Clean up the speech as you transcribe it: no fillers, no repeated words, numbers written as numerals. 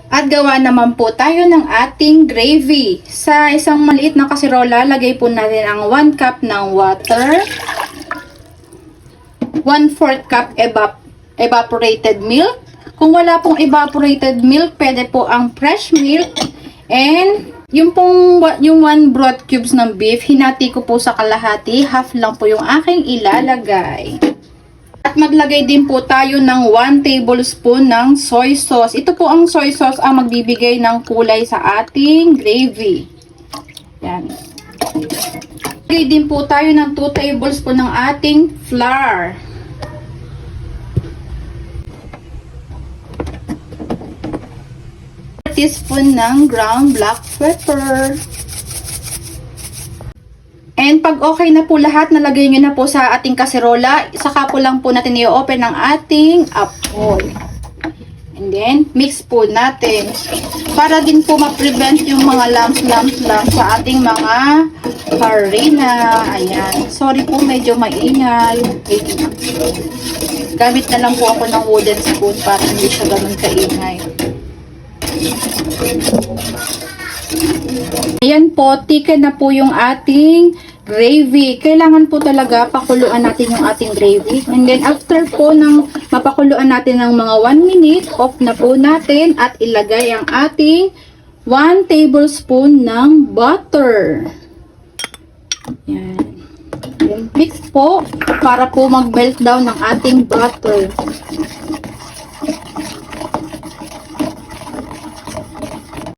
At gawa naman po tayo ng ating gravy. Sa isang maliit na kasirola, lagay po natin ang 1 cup ng water, 1/4 cup evaporated milk. Kung wala pong evaporated milk, pwede po ang fresh milk. And yung 1 broth cubes ng beef, hinati ko po sa kalahati. Half lang po yung aking ilalagay. At maglagay din po tayo ng 1 tablespoon ng soy sauce. Ito po ang soy sauce ang magbibigay ng kulay sa ating gravy. Yan. Maglagay din po tayo ng 2 tablespoon ng ating flour. Teaspoon ng ground black pepper. And pag okay na po lahat, nalagay nyo na po sa ating kaserola, saka po lang po natin i-open ang ating apoy. And then, mix po natin. Para din po ma-prevent yung mga lumps lang sa ating mga harina. Ayan. Sorry po, medyo maingay. Gamit na lang po ako ng wooden spoon para hindi siya ganun kaingay. Ayan po, thicken na po yung ating gravy. Kailangan po talaga pakuluan natin yung ating gravy. And then after po ng mapakuluan natin ng mga 1 minute, off na po natin at ilagay ang ating 1 tablespoon ng butter. Ayan. Then mix po para po mag-melt down ng ating butter.